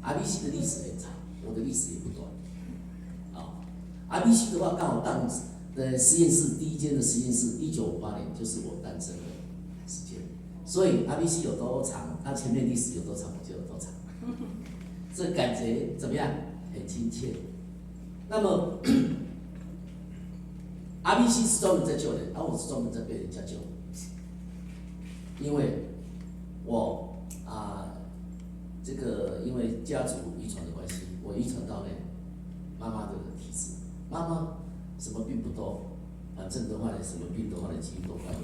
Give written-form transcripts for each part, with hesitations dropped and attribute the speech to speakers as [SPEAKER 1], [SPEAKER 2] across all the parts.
[SPEAKER 1] RBC 的历史很长，我的历史也不短。RBC 的话，刚好当实验室第一间的实验室，1958年就是我诞生的时间，所以 RBC 有多长，它前面历史有多长，我就有多长。这感觉怎么样？很亲切。那么RBC 是专门在救人，而我是专门在被人家救。因为我这个因为家族遗传的关系，我遗传到呢妈妈的体质。妈妈什么病不多，反正的话呢，什么病的话呢，几乎都快有。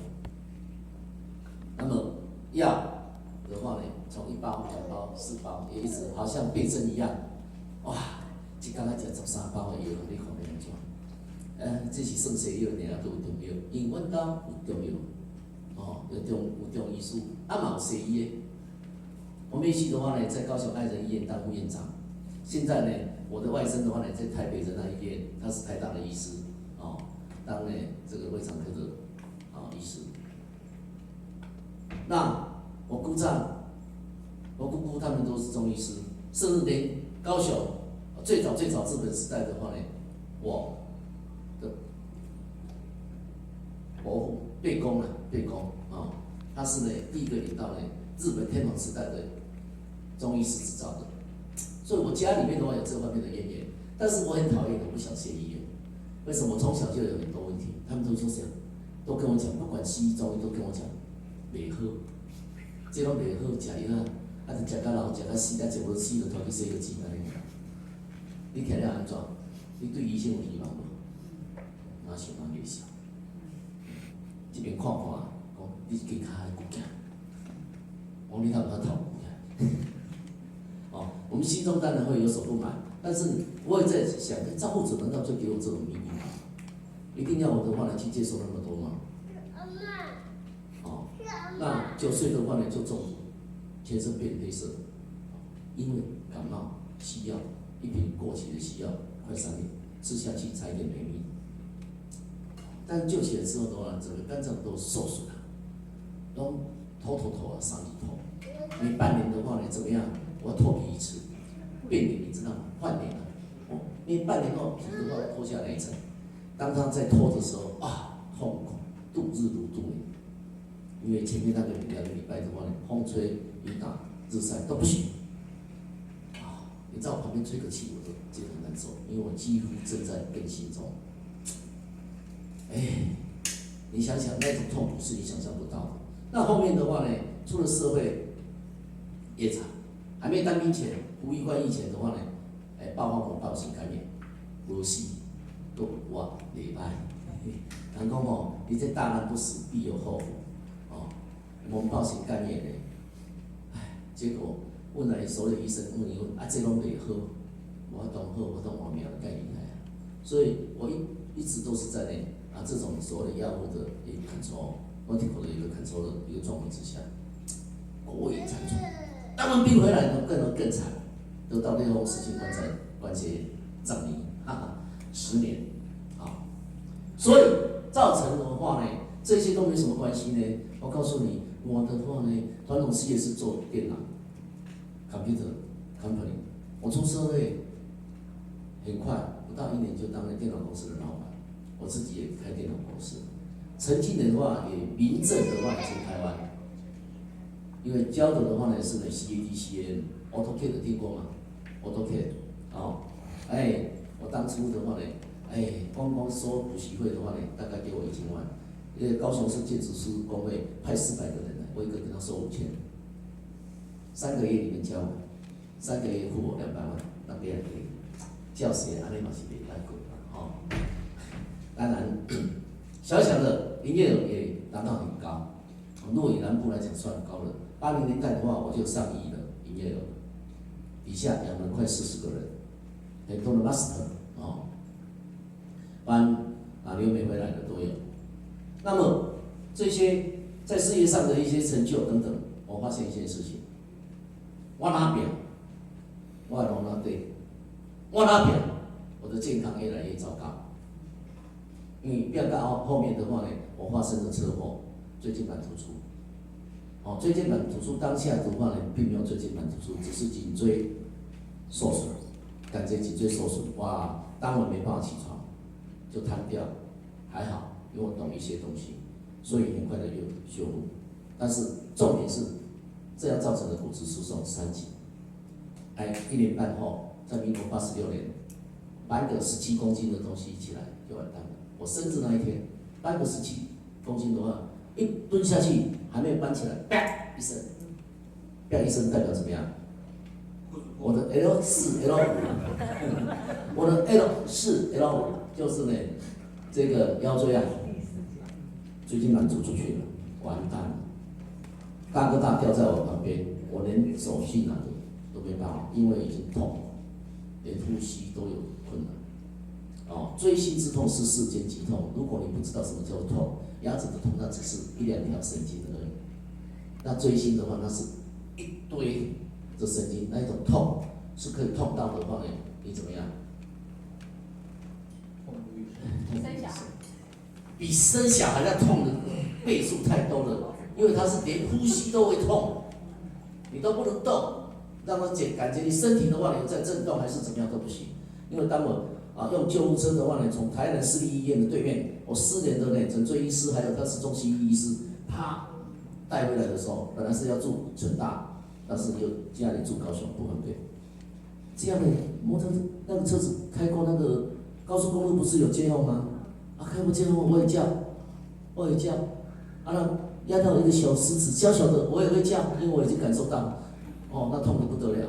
[SPEAKER 1] 那么药的话呢，从1包、2包、4包，也一直好像变针一样，哇！一天吃13包的药，你看要安怎？这是算西药尔都有中药，因为阮家有中药，有中医师，嘛有西医的。我妹婿的话呢，在高雄爱人医院当副院长。现在呢，我的外甥的话呢，在台北仁爱医院，他是台大的医师，当呢这个胃肠科的医师。那我姑丈、我姑姑他们都是中医师，甚至连高雄最早日本时代的话呢，我的伯父对公他是呢第一个领到呢日本天皇时代的中医师执照的。所以我家里面的话有这方面的渊源，但是我很讨厌，我不想学医院。为什么？我从小就有很多问题，他们都说这样，都跟我讲，不管西医中医都跟我讲，袂好，这拢袂好，食药就食到老，食到死，食无死就拖去洗个钱安尼。你听了安怎？你对医生有希望无？我想讲袂想。这边看看，讲你健康的骨架，我你头壳头骨架。我们心中当然会有所不满，但是我也在想，照顾者难道就给我这种命运吗？一定要我的话呢去接受那么多吗？那9岁的话呢就中毒，全身变黑色，因为感冒西药一瓶过期的西药快3年，吃下去差一点没命。但救起来之后的话，整个肝脏都受损了，都头伤一头。每半年的话呢怎么样？我要脱皮一次，变脸你知道吗？换脸了。因为半年后皮的话脱下来一层，当他在脱的时候痛苦，度日如度年。因为前面那个2个礼拜的话呢，风吹雨打日晒都不行。你在我旁边吹个气，我都觉得很难受，因为我几乎正在变形中。你想想那种痛苦是你想象不到的。那后面的话呢，出了社会也惨。还没当兵前，服役官役前的话呢，爆发红暴性感染，无死，都活袂歹。人讲你这大难不死，必有后福。红暴性感染嘞，结果问来所有医生问伊讲，这拢袂好，我当好，我当换命的概念啊。所以我一直都是在这种所谓的药物的一个 control，multiple 的一个 control 的一个状况之下，我也残存。当完兵回来呢，更惨，得到内后10性关节障离，10年，所以造成的话呢，这些都没什么关系呢。我告诉你，我的话呢，传统事业是做电脑 ，computer company， 我出社会很快，不到1年就当了电脑公司的老板，我自己也开电脑公司。曾经的话也民政的话也是台湾。因为教的话呢是CAD、CAM、AutoCAD 听过吗 ？AutoCAD， 我当初的话呢，光收补习费的话呢，大概给我1000万。因为高雄市建筑师工会派400个人来，我一个跟他收5000，3个月里面教我，3个月付我200万，那别人给教学安尼嘛是袂歹过当然，小小的营业额也达到很高，若以南部来讲算高了。80年代的话，我就上亿的营业额，底下养了快40个人，很多的 master 搬留美回来的都有。那么这些在事业上的一些成就等等，我发现一件事情，我哪边，我弄哪对，我哪边，我的健康越来越糟糕。因为变到后面的话呢，我发生了车祸，椎间盘突出。椎间盘突出当下的话呢，并没有椎间盘突出，只是颈椎受损，感觉颈椎受损，哇，当晚没办法起床，就瘫掉，还好，因为我懂一些东西，所以很快的就修复。但是重点是，这样造成的骨质疏松3级。1年半后，在民国86年，搬个17公斤的东西起来就完蛋了。我生日那一天，搬个17公斤的话，一蹲下去还没有搬起来，啪一声，啪一声代表怎么样？我的 L4、L5，我的 L4、L5就是呢，这个腰椎啊，最近满足出去了，完蛋了。大哥大掉在我旁边，我连手去拿都没办法，因为已经痛了，连呼吸都有困难。哦，锥心之痛是世间疾痛。如果你不知道什么叫痛，牙齿的痛那只是1、2条神经而已。那锥心的话，那是一堆的神经，那一种痛是可以痛到的话呢，你怎么样？
[SPEAKER 2] 生小孩
[SPEAKER 1] 比生小孩要痛的倍数太多了，因为它是连呼吸都会痛，你都不能动，让它感觉你身体的话，你在震动还是怎么样都不行。因为当我用救护车的话呢，从台南市立医院的对面，我4年的呢陈追医师还有他是中西医医师，啪带回来的时候，本来是要住成大，但是又家里住高雄不方便。这样的摩托那个车子开过那个高速公路不是有监控吗？开过监控我也叫，那压到一个小石子，小小的我也会叫，因为我已经感受到，那痛得不得了，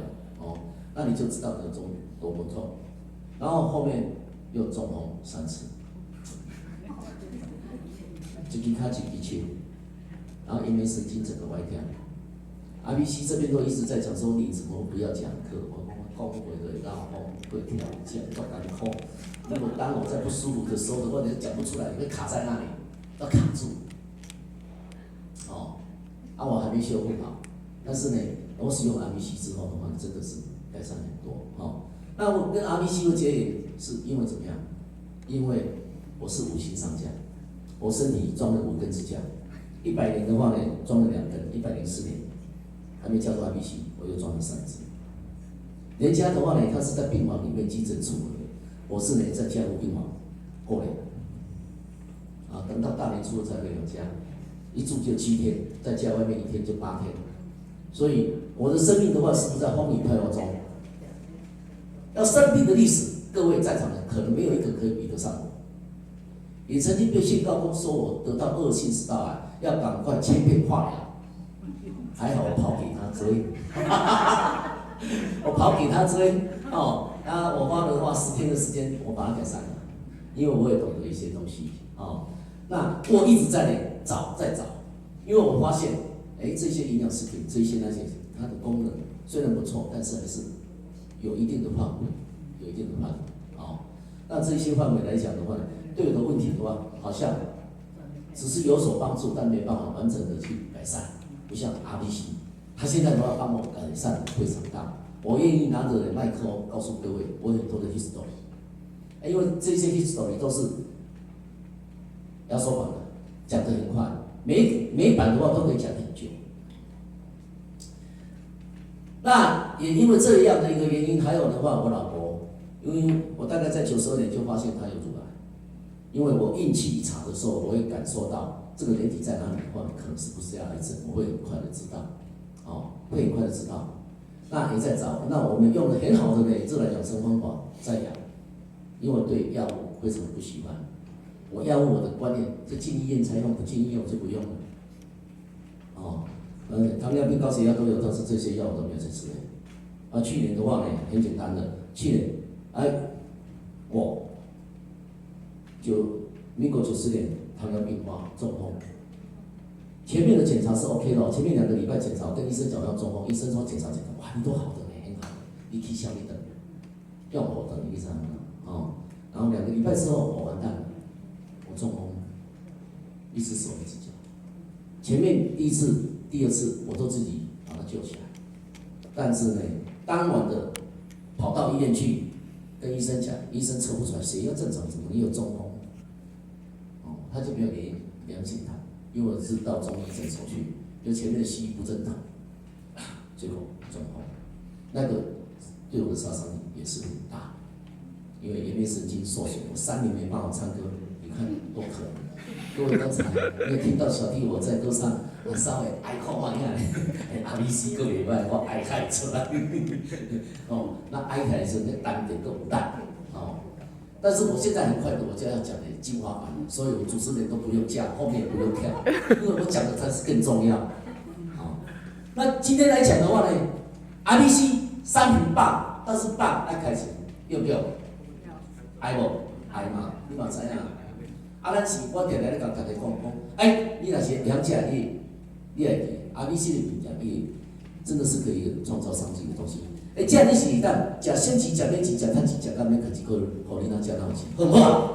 [SPEAKER 1] 那你就知道那种多么痛。然后后面又中风3次，一支脚一支手，然后因为神经整个歪掉。RBC 这边都一直在讲说你怎么不要讲课，我讲过的，然后会跳讲都难控。如果当我在不舒服的时候的话，你就讲不出来，你会卡在那里，要卡住。我还没修复好，但是呢，我使用 RBC 之后的话，真的是改善很多。那我跟 RBC 的结缘是因为怎么样？因为我是5星上将，我身体装了5根支架，100年的话呢，装了2根，104年还没叫做 RBC， 我又装了3支。人家的话呢，他是在病房里面急诊处的，我是呢在加护病房过来的，等到大年初2才回家，一住就7天，在家外面1天就8天，所以我的生命的话是不是在风雨飘摇中？要生病的历史，各位在场的可能没有一个可以比得上我。也曾经被宣告说我得到恶性食道癌，要赶快切片化疗，还好我跑给他追，我跑给他追，我花了的话10天的时间，我把它改善了，因为我也懂得一些东西，那我一直在找，因为我发现，这些营养食品，这些那些，它的功能虽然不错，但是还是有一定的范围，那这些范围来讲的话，对我的问题的话，好像只是有所帮助，但没办法完整的去改善，不像 RBC， 他现在的话帮我改善非常大。我愿意拿着麦克风告诉各位，我很多的 history，因为这些 history 都是压缩版的，讲得很快，每版的话都可以讲很久。那也因为这样的一个原因，还有的话，我老婆，因为我大概在92年就发现她有乳癌，因为我运气一查的时候，我会感受到这个人体在哪里的话，可能是不是癌症，我会很快的知道，会很快的知道。那也在找，那我们用了很好的自然养生方法在养，因为我对药物非常不喜欢，我药物我的观念，就进医院才用，不进医院我就不用了。糖尿病、高血压都有，但是这些药我都没有在吃的。去年的话呢，很简单的，去年，我就民国90年糖尿病中风，前面的检查是 OK 的，前面2个礼拜检查，我跟医生讲要中风，医生说检查，哇，你都好的呢，很好的，你去小你等，用我等你3然后2个礼拜之后，我完蛋了，我中风了，一只手一只脚，前面第1次、第2次我都自己把它救起来，但是呢，当晚的跑到医院去跟医生讲，医生测不出来，血压正常，怎么你有中风？他就没有了解他，因为我是到中医诊所去，就前面的西医不正常，结果中风，那个对我的杀伤力也是很大，因为颜面神经受损，我3年没办法唱歌，你看多可怜。各位刚才你也听到小弟我在歌上，我稍微哀哭一下，阿米斯个礼拜我哀开出来，哦，那哀起来是那单点都不淡，哦。但是我现在很快的，我就要讲的精华版，所有主持人都不用叫，后面也不用跳，因为我讲的才是更重要。好，那今天来讲的话呢 ，RBC 商品棒，但是棒爱开始要不要？爱无？爱嘛，你嘛知影。咱是我定定咧甲大家讲，你若是了解你会记 RBC 的品质，伊真的是可以创造商机的东西。这样你是当食升级、食免级、食趁级、食到免，可几个互你那食到钱，好不好？